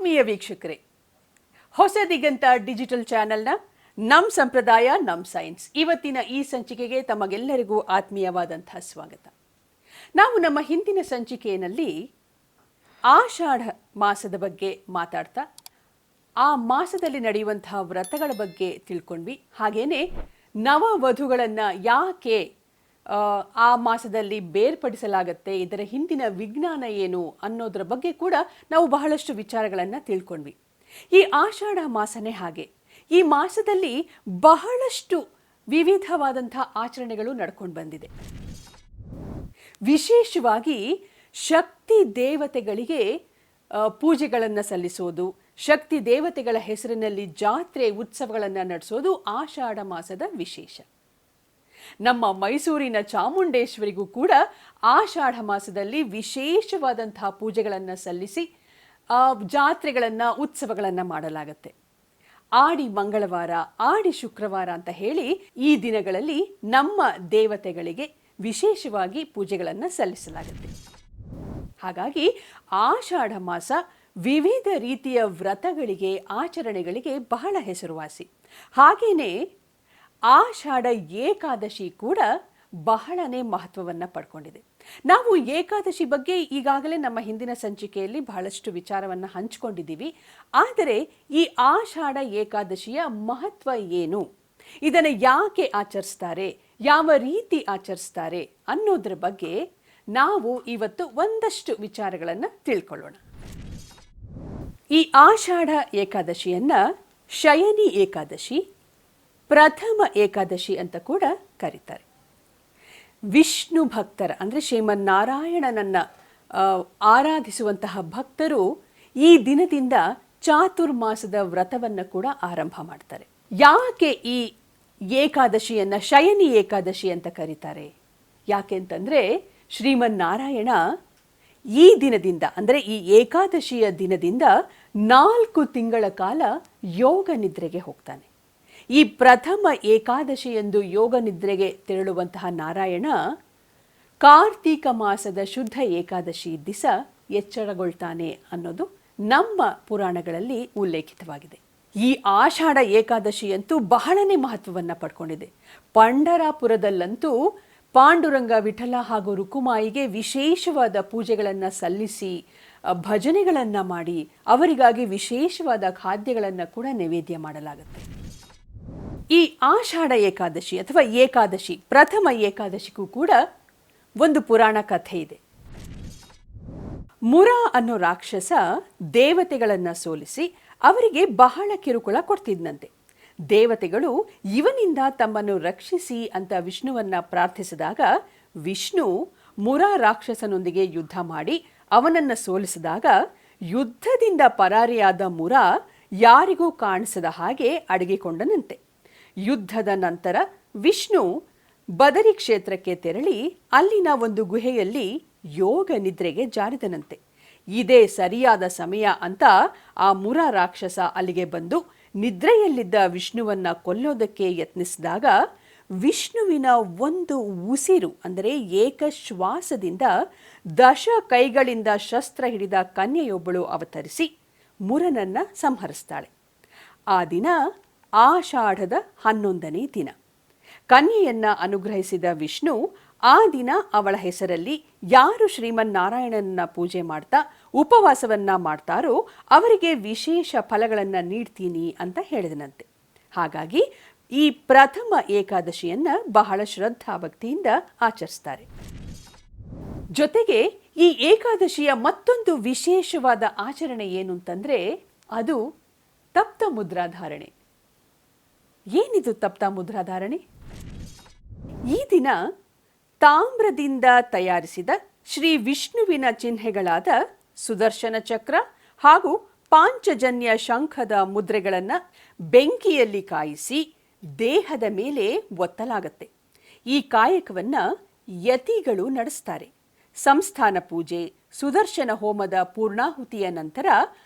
ಆತ್ಮೀಯ ವೀಕ್ಷಕರೇ, ಹೊಸ ದಿಗಂತ ಡಿಜಿಟಲ್ ಚಾನೆಲ್ನ ನಮ್ ಸಂಪ್ರದಾಯ ನಮ್ ಸೈನ್ಸ್ ಇವತ್ತಿನ ಈ ಸಂಚಿಕೆಗೆ ತಮಗೆಲ್ಲರಿಗೂ ಆತ್ಮೀಯವಾದಂತಹ ಸ್ವಾಗತ. ನಾವು ನಮ್ಮ ಹಿಂದಿನ ಸಂಚಿಕೆಯಲ್ಲಿ ಆಷಾಢ ಮಾಸದ ಬಗ್ಗೆ ಮಾತಾಡ್ತಾ ಆ ಮಾಸದಲ್ಲಿ ನಡೆಯುವಂತಹ ವ್ರತಗಳ ಬಗ್ಗೆ ತಿಳ್ಕೊಂಡ್ವಿ. ಹಾಗೇನೆ ನವವಧುಗಳನ್ನು ಯಾಕೆ ಆ ಮಾಸದಲ್ಲಿ ಬೇರ್ಪಡಿಸಲಾಗತ್ತೆ, ಇದರ ಹಿಂದಿನ ವಿಜ್ಞಾನ ಏನು ಅನ್ನೋದರ ಬಗ್ಗೆ ಕೂಡ ನಾವು ಬಹಳಷ್ಟು ವಿಚಾರಗಳನ್ನು ತಿಳ್ಕೊಂಡ್ವಿ. ಈ ಆಷಾಢ ಮಾಸನೇ ಹಾಗೆ. ಈ ಮಾಸದಲ್ಲಿ ಬಹಳಷ್ಟು ವಿವಿಧವಾದಂಥ ಆಚರಣೆಗಳು ನಡ್ಕೊಂಡು ಬಂದಿದೆ. ವಿಶೇಷವಾಗಿ ಶಕ್ತಿ ದೇವತೆಗಳಿಗೆ ಪೂಜೆಗಳನ್ನು ಸಲ್ಲಿಸೋದು, ಶಕ್ತಿ ದೇವತೆಗಳ ಹೆಸರಿನಲ್ಲಿ ಜಾತ್ರೆ ಉತ್ಸವಗಳನ್ನು ನಡೆಸೋದು ಆಷಾಢ ಮಾಸದ ವಿಶೇಷ. ನಮ್ಮ ಮೈಸೂರಿನ ಚಾಮುಂಡೇಶ್ವರಿಗೂ ಕೂಡ ಆಷಾಢ ಮಾಸದಲ್ಲಿ ವಿಶೇಷವಾದಂತಹ ಪೂಜೆಗಳನ್ನು ಸಲ್ಲಿಸಿ ಜಾತ್ರೆಗಳನ್ನು ಉತ್ಸವಗಳನ್ನು ಮಾಡಲಾಗತ್ತೆ. ಆಡಿ ಮಂಗಳವಾರ, ಆಡಿ ಶುಕ್ರವಾರ ಅಂತ ಹೇಳಿ ಈ ದಿನಗಳಲ್ಲಿ ನಮ್ಮ ದೇವತೆಗಳಿಗೆ ವಿಶೇಷವಾಗಿ ಪೂಜೆಗಳನ್ನು ಸಲ್ಲಿಸಲಾಗುತ್ತೆ. ಹಾಗಾಗಿ ಆಷಾಢ ಮಾಸ ವಿವಿಧ ರೀತಿಯ ವ್ರತಗಳಿಗೆ, ಆಚರಣೆಗಳಿಗೆ ಬಹಳ ಹೆಸರುವಾಸಿ. ಹಾಗೇನೆ ಆಷಾಢ ಏಕಾದಶಿ ಕೂಡ ಬಹಳನೇ ಮಹತ್ವವನ್ನು ಪಡ್ಕೊಂಡಿದೆ. ನಾವು ಏಕಾದಶಿ ಬಗ್ಗೆ ಈಗಾಗಲೇ ನಮ್ಮ ಹಿಂದಿನ ಸಂಚಿಕೆಯಲ್ಲಿ ಬಹಳಷ್ಟು ವಿಚಾರವನ್ನು ಹಂಚಿಕೊಂಡಿದ್ದೀವಿ. ಆದರೆ ಈ ಆಷಾಢ ಏಕಾದಶಿಯ ಮಹತ್ವ ಏನು, ಇದನ್ನು ಯಾಕೆ ಆಚರಿಸ್ತಾರೆ, ಯಾವ ರೀತಿ ಆಚರಿಸ್ತಾರೆ ಅನ್ನೋದ್ರ ಬಗ್ಗೆ ನಾವು ಇವತ್ತು ಒಂದಷ್ಟು ವಿಚಾರಗಳನ್ನು ತಿಳ್ಕೊಳ್ಳೋಣ. ಈ ಆಷಾಢ ಏಕಾದಶಿಯನ್ನು ಶಯನಿ ಏಕಾದಶಿ, ಪ್ರಥಮ ಏಕಾದಶಿ ಅಂತ ಕೂಡ ಕರೀತಾರೆ. ವಿಷ್ಣು ಭಕ್ತರ ಅಂದರೆ ಶ್ರೀಮನ್ನಾರಾಯಣನನ್ನು ಆರಾಧಿಸುವಂತಹ ಭಕ್ತರು ಈ ದಿನದಿಂದ ಚಾತುರ್ಮಾಸದ ವ್ರತವನ್ನು ಕೂಡ ಆರಂಭ ಮಾಡ್ತಾರೆ. ಯಾಕೆ ಈ ಏಕಾದಶಿಯನ್ನು ಶಯನಿ ಏಕಾದಶಿ ಅಂತ ಕರೀತಾರೆ? ಯಾಕೆ ಅಂತಂದರೆ ಶ್ರೀಮನ್ನಾರಾಯಣ ಈ ದಿನದಿಂದ ಅಂದರೆ ಈ ಏಕಾದಶಿಯ ದಿನದಿಂದ 4 ತಿಂಗಳ ಕಾಲ ಯೋಗ ನಿದ್ರೆಗೆ ಹೋಗ್ತಾನೆ. ಈ ಪ್ರಥಮ ಏಕಾದಶಿಯಂದು ಯೋಗ ನಿದ್ರೆಗೆ ತೆರಳುವಂತಹ ನಾರಾಯಣ ಕಾರ್ತೀಕ ಮಾಸದ ಶುದ್ಧ ಏಕಾದಶಿ ದಿವಸ ಎಚ್ಚರಗೊಳ್ತಾನೆ ಅನ್ನೋದು ನಮ್ಮ ಪುರಾಣಗಳಲ್ಲಿ ಉಲ್ಲೇಖಿತವಾಗಿದೆ. ಈ ಆಷಾಢ ಏಕಾದಶಿಯಂತೂ ಬಹಳನೇ ಮಹತ್ವವನ್ನು ಪಡ್ಕೊಂಡಿದೆ. ಪಂಢರಾಪುರದಲ್ಲಂತೂ ಪಾಂಡುರಂಗ, ವಿಠಲ ಹಾಗೂ ರುಕುಮಾಯಿಗೆ ವಿಶೇಷವಾದ ಪೂಜೆಗಳನ್ನು ಸಲ್ಲಿಸಿ, ಭಜನೆಗಳನ್ನು ಮಾಡಿ, ಅವರಿಗಾಗಿ ವಿಶೇಷವಾದ ಖಾದ್ಯಗಳನ್ನು ಕೂಡ ನೈವೇದ್ಯ ಮಾಡಲಾಗುತ್ತೆ. ಈ ಆಷಾಢ ಏಕಾದಶಿ ಅಥವಾ ಏಕಾದಶಿ, ಪ್ರಥಮ ಏಕಾದಶಿಗೂ ಕೂಡ ಒಂದು ಪುರಾಣ ಕಥೆ ಇದೆ. ಮುರ ಅನ್ನೋ ರಾಕ್ಷಸ ದೇವತೆಗಳನ್ನು ಸೋಲಿಸಿ ಅವರಿಗೆ ಬಹಳ ಕಿರುಕುಳ ಕೊಡ್ತಿದ್ದಂತೆ. ದೇವತೆಗಳು ಇವನಿಂದ ತಮ್ಮನ್ನು ರಕ್ಷಿಸಿ ಅಂತ ವಿಷ್ಣುವನ್ನ ಪ್ರಾರ್ಥಿಸಿದಾಗ ವಿಷ್ಣು ಮುರ ರಾಕ್ಷಸನೊಂದಿಗೆ ಯುದ್ಧ ಮಾಡಿ ಅವನನ್ನು ಸೋಲಿಸಿದಾಗ ಯುದ್ಧದಿಂದ ಪರಾರಿಯಾದ ಮುರ ಯಾರಿಗೂ ಕಾಣಿಸದ ಹಾಗೆ ಅಡಗಿಕೊಂಡನಂತೆ. ಯುದ್ಧದ ನಂತರ ವಿಷ್ಣು ಬದರಿ ಕ್ಷೇತ್ರಕ್ಕೆ ತೆರಳಿ ಅಲ್ಲಿನ ಒಂದು ಗುಹೆಯಲ್ಲಿ ಯೋಗ ನಿದ್ರೆಗೆ ಜಾರಿದನಂತೆ. ಇದೇ ಸರಿಯಾದ ಸಮಯ ಅಂತ ಆ ಮುರ ರಾಕ್ಷಸ ಅಲ್ಲಿಗೆ ಬಂದು ನಿದ್ರೆಯಲ್ಲಿದ್ದ ವಿಷ್ಣುವನ್ನ ಕೊಲ್ಲೋದಕ್ಕೆ ಯತ್ನಿಸಿದಾಗ ವಿಷ್ಣುವಿನ ಒಂದು ಉಸಿರು ಅಂದರೆ ಏಕಶ್ವಾಸದಿಂದ 10 ಕೈಗಳಿಂದ ಶಸ್ತ್ರ ಹಿಡಿದ ಕನ್ಯೆಯೊಬ್ಬಳು ಅವತರಿಸಿ ಮುರನನ್ನ ಸಂಹರಿಸ್ತಾಳೆ. ಆ ದಿನ ಆಷಾಢದ 11ನೇ ದಿನ. ಕನ್ಯೆಯನ್ನ ಅನುಗ್ರಹಿಸಿದ ವಿಷ್ಣು ಆ ದಿನ ಅವಳ ಹೆಸರಲ್ಲಿ ಯಾರು ಶ್ರೀಮನ್ನಾರಾಯಣನ ಪೂಜೆ ಮಾಡ್ತಾ ಉಪವಾಸವನ್ನ ಮಾಡ್ತಾರೋ ಅವರಿಗೆ ವಿಶೇಷ ಫಲಗಳನ್ನು ನೀಡ್ತೀನಿ ಅಂತ ಹೇಳಿದನಂತೆ. ಹಾಗಾಗಿ ಈ ಪ್ರಥಮ ಏಕಾದಶಿಯನ್ನ ಬಹಳ ಶ್ರದ್ಧಾಭಕ್ತಿಯಿಂದ ಆಚರಿಸ್ತಾರೆ. ಜೊತೆಗೆ ಈ ಏಕಾದಶಿಯ ಮತ್ತೊಂದು ವಿಶೇಷವಾದ ಆಚರಣೆ ಏನು ಅಂತಂದ್ರೆ ಅದು ತಪ್ತ ಮುದ್ರಾಧಾರಣೆ. ಏನಿದು ತಪ್ತ ಮುದ್ರಾಧಾರಣೆ? ಈ ದಿನ ತಾಮ್ರದಿಂದ ತಯಾರಿಸಿದ ಶ್ರೀ ವಿಷ್ಣುವಿನ ಚಿಹ್ನೆಗಳಾದ ಸುದರ್ಶನ ಚಕ್ರ ಹಾಗೂ ಪಾಂಚಜನ್ಯ ಶಂಖದ ಮುದ್ರೆಗಳನ್ನು ಬೆಂಕಿಯಲ್ಲಿ ಕಾಯಿಸಿ ದೇಹದ ಮೇಲೆ ಒತ್ತಲಾಗತ್ತೆ. ಈ ಕಾಯಕವನ್ನು ಯತಿಗಳು ನಡೆಸ್ತಾರೆ. ಸಂಸ್ಥಾನ ಪೂಜೆ, ಸುದರ್ಶನ ಹೋಮದ ಪೂರ್ಣಾಹುತಿಯ ನಂತರ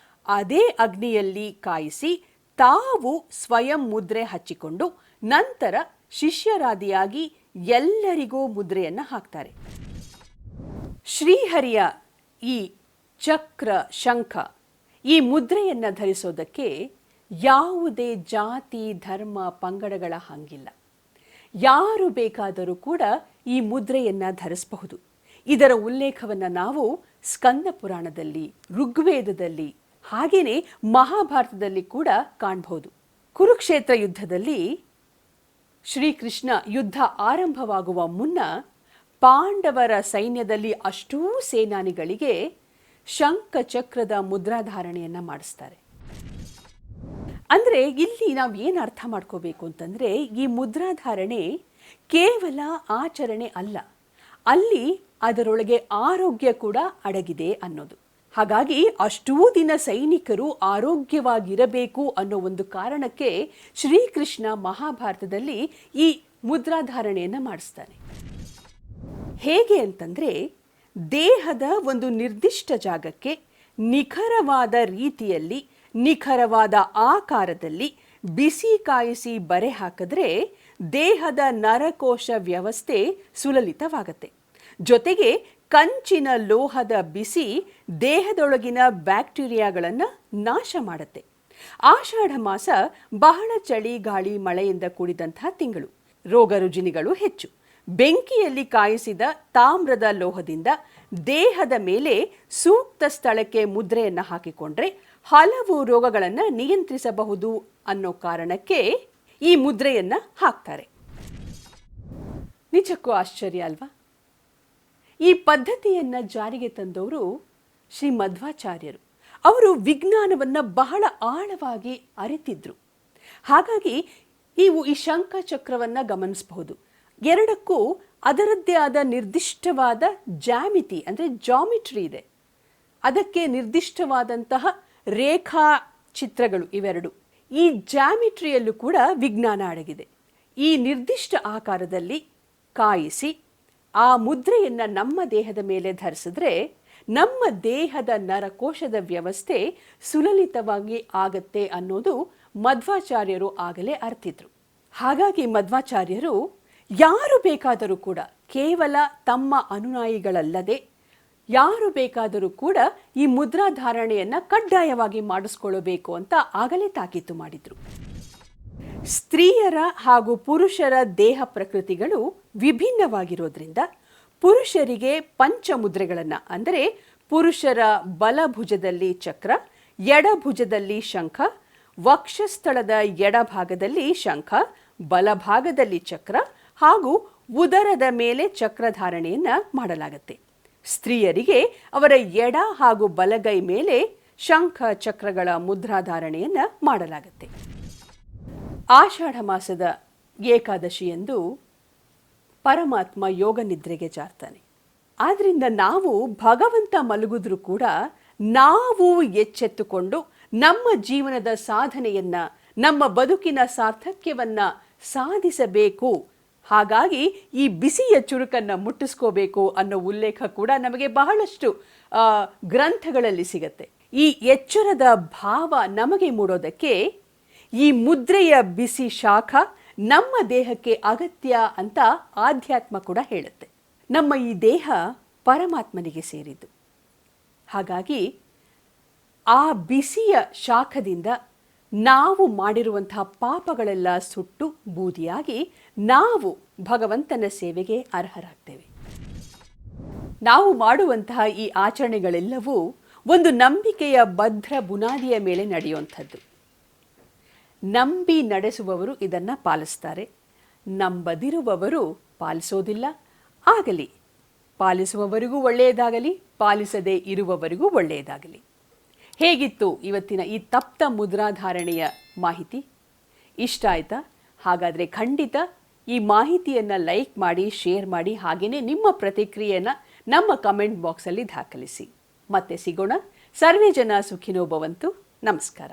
ಅದೇ ಅಗ್ನಿಯಲ್ಲಿ ಕಾಯಿಸಿ ತಾವು ಸ್ವಯಂ ಮುದ್ರೆ ಹಚ್ಚಿಕೊಂಡು ನಂತರ ಶಿಷ್ಯರಾದಿಯಾಗಿ ಎಲ್ಲರಿಗೂ ಮುದ್ರೆಯನ್ನು ಹಾಕ್ತಾರೆ. ಶ್ರೀಹರಿಯ ಈ ಚಕ್ರ, ಶಂಖ ಈ ಮುದ್ರೆಯನ್ನು ಧರಿಸೋದಕ್ಕೆ ಯಾವುದೇ ಜಾತಿ ಧರ್ಮ ಪಂಗಡಗಳ ಹಂಗಿಲ್ಲ. ಯಾರು ಬೇಕಾದರೂ ಕೂಡ ಈ ಮುದ್ರೆಯನ್ನು ಧರಿಸಬಹುದು. ಇದರ ಉಲ್ಲೇಖವನ್ನು ನಾವು ಸ್ಕಂದ ಪುರಾಣದಲ್ಲಿ, ಋಗ್ವೇದದಲ್ಲಿ, ಹಾಗೆಯೇ ಮಹಾಭಾರತದಲ್ಲಿ ಕೂಡ ಕಾಣಬಹುದು. ಕುರುಕ್ಷೇತ್ರ ಯುದ್ಧದಲ್ಲಿ ಶ್ರೀಕೃಷ್ಣ ಯುದ್ಧ ಆರಂಭವಾಗುವ ಮುನ್ನ ಪಾಂಡವರ ಸೈನ್ಯದಲ್ಲಿ ಅಷ್ಟೂ ಸೇನಾನಿಗಳಿಗೆ ಶಂಖ ಚಕ್ರದ ಮುದ್ರಾಧಾರಣೆಯನ್ನು ಮಾಡಿಸ್ತಾರೆ. ಅಂದರೆ ಇಲ್ಲಿ ನಾವು ಏನು ಅರ್ಥ ಮಾಡ್ಕೋಬೇಕು ಅಂತಂದರೆ, ಈ ಮುದ್ರಾಧಾರಣೆ ಕೇವಲ ಆಚರಣೆ ಅಲ್ಲ, ಅಲ್ಲಿ ಅದರೊಳಗೆ ಆರೋಗ್ಯ ಕೂಡ ಅಡಗಿದೆ ಅನ್ನೋದು. ಹಾಗಾಗಿ ಅಷ್ಟೂ ದಿನ ಸೈನಿಕರು ಆರೋಗ್ಯವಾಗಿರಬೇಕು ಅನ್ನೋ ಒಂದು ಕಾರಣಕ್ಕೆ ಶ್ರೀಕೃಷ್ಣ ಮಹಾಭಾರತದಲ್ಲಿ ಈ ಮುದ್ರಾಧಾರಣೆಯನ್ನು ಮಾಡಿಸ್ತಾನೆ. ಹೇಗೆ ಅಂತಂದರೆ, ದೇಹದ ಒಂದು ನಿರ್ದಿಷ್ಟ ಜಾಗಕ್ಕೆ ನಿಖರವಾದ ರೀತಿಯಲ್ಲಿ, ನಿಖರವಾದ ಆಕಾರದಲ್ಲಿ ಬಿಸಿ ಕಾಯಿಸಿ ಬರೆ ಹಾಕಿದ್ರೆ ದೇಹದ ನರಕೋಶ ವ್ಯವಸ್ಥೆ ಸುಲಲಿತವಾಗತ್ತೆ. ಜೊತೆಗೆ ಕಂಚಿನ ಲೋಹದ ಬಿಸಿ ದೇಹದೊಳಗಿನ ಬ್ಯಾಕ್ಟೀರಿಯಾಗಳನ್ನು ನಾಶ ಮಾಡುತ್ತೆ. ಆಷಾಢ ಮಾಸ ಬಹಳ ಚಳಿ, ಗಾಳಿ, ಮಳೆಯಿಂದ ಕೂಡಿದಂತಹ ತಿಂಗಳು. ರೋಗ ರುಜಿನಿಗಳು ಹೆಚ್ಚು. ಬೆಂಕಿಯಲ್ಲಿ ಕಾಯಿಸಿದ ತಾಮ್ರದ ಲೋಹದಿಂದ ದೇಹದ ಮೇಲೆ ಸೂಕ್ತ ಸ್ಥಳಕ್ಕೆ ಮುದ್ರೆಯನ್ನು ಹಾಕಿಕೊಂಡ್ರೆ ಹಲವು ರೋಗಗಳನ್ನು ನಿಯಂತ್ರಿಸಬಹುದು ಅನ್ನೋ ಕಾರಣಕ್ಕೆ ಈ ಮುದ್ರೆಯನ್ನು ಹಾಕ್ತಾರೆ. ನಿಜಕ್ಕೂ ಆಶ್ಚರ್ಯ ಅಲ್ವಾ? ಈ ಪದ್ಧತಿಯನ್ನು ಜಾರಿಗೆ ತಂದವರು ಶ್ರೀ ಮಧ್ವಾಚಾರ್ಯರು. ಅವರು ವಿಜ್ಞಾನವನ್ನು ಬಹಳ ಆಳವಾಗಿ ಅರಿತಿದ್ರು. ಹಾಗಾಗಿ ನೀವು ಈ ಶಂಖ ಚಕ್ರವನ್ನು ಗಮನಿಸಬಹುದು. ಎರಡಕ್ಕೂ ಅದರದ್ದೇ ಆದ ನಿರ್ದಿಷ್ಟವಾದ ಜ್ಯಾಮಿತಿ ಅಂದರೆ ಜಾಮಿಟ್ರಿ ಇದೆ. ಅದಕ್ಕೆ ನಿರ್ದಿಷ್ಟವಾದಂತಹ ರೇಖಾ ಚಿತ್ರಗಳು ಇವೆರಡು. ಈ ಜ್ಯಾಮಿಟ್ರಿಯಲ್ಲೂ ಕೂಡ ವಿಜ್ಞಾನ ಅಡಗಿದೆ. ಈ ನಿರ್ದಿಷ್ಟ ಆಕಾರದಲ್ಲಿ ಕಾಯಿಸಿ ಆ ಮುದ್ರೆಯನ್ನು ನಮ್ಮ ದೇಹದ ಮೇಲೆ ಧರಿಸಿದ್ರೆ ನಮ್ಮ ದೇಹದ ನರಕೋಶದ ವ್ಯವಸ್ಥೆ ಸುಲಲಿತವಾಗಿ ಆಗತ್ತೆ ಅನ್ನೋದು ಮಧ್ವಾಚಾರ್ಯರು ಆಗಲೇ ಅರ್ತಿದ್ರು. ಹಾಗಾಗಿ ಮಧ್ವಾಚಾರ್ಯರು ಯಾರು ಬೇಕಾದರೂ ಕೂಡ, ಕೇವಲ ತಮ್ಮ ಅನುಯಾಯಿಗಳಲ್ಲದೆ ಯಾರು ಬೇಕಾದರೂ ಕೂಡ ಈ ಮುದ್ರಾಧಾರಣೆಯನ್ನು ಕಡ್ಡಾಯವಾಗಿ ಮಾಡಿಸ್ಕೊಳ್ಳಬೇಕು ಅಂತ ಆಗಲೇ ತಾಕೀತು ಮಾಡಿದ್ರು. ಸ್ತ್ರೀಯರ ಹಾಗೂ ಪುರುಷರ ದೇಹ ಪ್ರಕೃತಿಗಳು ವಿಭಿನ್ನವಾಗಿರೋದ್ರಿಂದ ಪುರುಷರಿಗೆ ಪಂಚಮುದ್ರೆಗಳನ್ನು, ಅಂದರೆ ಪುರುಷರ ಬಲಭುಜದಲ್ಲಿ ಚಕ್ರ, ಎಡಭುಜದಲ್ಲಿ ಶಂಖ, ವಕ್ಷಸ್ಥಳದ ಎಡಭಾಗದಲ್ಲಿ ಶಂಖ, ಬಲಭಾಗದಲ್ಲಿ ಚಕ್ರ ಹಾಗೂ ಉದರದ ಮೇಲೆ ಚಕ್ರಧಾರಣೆಯನ್ನು ಮಾಡಲಾಗುತ್ತೆ. ಸ್ತ್ರೀಯರಿಗೆ ಅವರ ಎಡ ಹಾಗೂ ಬಲಗೈ ಮೇಲೆ ಶಂಖ ಚಕ್ರಗಳ ಮುದ್ರಾಧಾರಣೆಯನ್ನು ಮಾಡಲಾಗುತ್ತೆ. ಆಷಾಢ ಮಾಸದ ಏಕಾದಶಿಯಂದು ಪರಮಾತ್ಮ ಯೋಗ ನಿದ್ರೆಗೆ ಜಾರ್ತಾನೆ. ಆದ್ದರಿಂದ ನಾವು ಭಗವಂತ ಮಲಗಿದ್ರೂ ಕೂಡ ನಾವು ಎಚ್ಚೆತ್ತುಕೊಂಡು ನಮ್ಮ ಜೀವನದ ಸಾಧನೆಯನ್ನು, ನಮ್ಮ ಬದುಕಿನ ಸಾರ್ಥಕ್ಯವನ್ನು ಸಾಧಿಸಬೇಕು. ಹಾಗಾಗಿ ಈ ಬಿಸಿಯ ಚುರುಕನ್ನು ಮುಟ್ಟಿಸ್ಕೋಬೇಕು ಅನ್ನೋ ಉಲ್ಲೇಖ ಕೂಡ ನಮಗೆ ಬಹಳಷ್ಟು ಗ್ರಂಥಗಳಲ್ಲಿ ಸಿಗತ್ತೆ. ಈ ಎಚ್ಚರದ ಭಾವ ನಮಗೆ ಮೂಡೋದಕ್ಕೆ ಈ ಮುದ್ರೆಯ ಬಿಸಿ ಶಾಖ ನಮ್ಮ ದೇಹಕ್ಕೆ ಅಗತ್ಯ ಅಂತ ಆಧ್ಯಾತ್ಮ ಕೂಡ ಹೇಳುತ್ತೆ. ನಮ್ಮ ಈ ದೇಹ ಪರಮಾತ್ಮನಿಗೆ ಸೇರಿದ್ದು. ಹಾಗಾಗಿ ಆ ಬಿಸಿಯ ಶಾಖದಿಂದ ನಾವು ಮಾಡಿರುವಂತಹ ಪಾಪಗಳೆಲ್ಲ ಸುಟ್ಟು ಬೂದಿಯಾಗಿ ನಾವು ಭಗವಂತನ ಸೇವೆಗೆ ಅರ್ಹರಾಗ್ತೇವೆ. ನಾವು ಮಾಡುವಂತಹ ಈ ಆಚರಣೆಗಳೆಲ್ಲವೂ ಒಂದು ನಂಬಿಕೆಯ ಭದ್ರ ಬುನಾದಿಯ ಮೇಲೆ ನಡೆಯುವಂಥದ್ದು. ನಂಬಿ ನಡೆಸುವವರು ಇದನ್ನು ಪಾಲಿಸ್ತಾರೆ, ನಂಬದಿರುವವರು ಪಾಲಿಸೋದಿಲ್ಲ. ಆಗಲಿ, ಪಾಲಿಸುವವರಿಗೂ ಒಳ್ಳೆಯದಾಗಲಿ, ಪಾಲಿಸದೇ ಇರುವವರಿಗೂ ಒಳ್ಳೆಯದಾಗಲಿ. ಹೇಗಿತ್ತು ಇವತ್ತಿನ ಈ ತಪ್ತ ಮುದ್ರಾಧಾರಣೆಯ ಮಾಹಿತಿ? ಇಷ್ಟ ಆಯ್ತಾ? ಹಾಗಾದರೆ ಖಂಡಿತ ಈ ಮಾಹಿತಿಯನ್ನು ಲೈಕ್ ಮಾಡಿ, ಶೇರ್ ಮಾಡಿ, ಹಾಗೆಯೇ ನಿಮ್ಮ ಪ್ರತಿಕ್ರಿಯೆಯನ್ನು ನಮ್ಮ ಕಮೆಂಟ್ ಬಾಕ್ಸಲ್ಲಿ ದಾಖಲಿಸಿ. ಮತ್ತೆ ಸಿಗೋಣ. ಸರ್ವೇ ಜನ ಸುಖಿನೋ ಭವಂತು. ನಮಸ್ಕಾರ.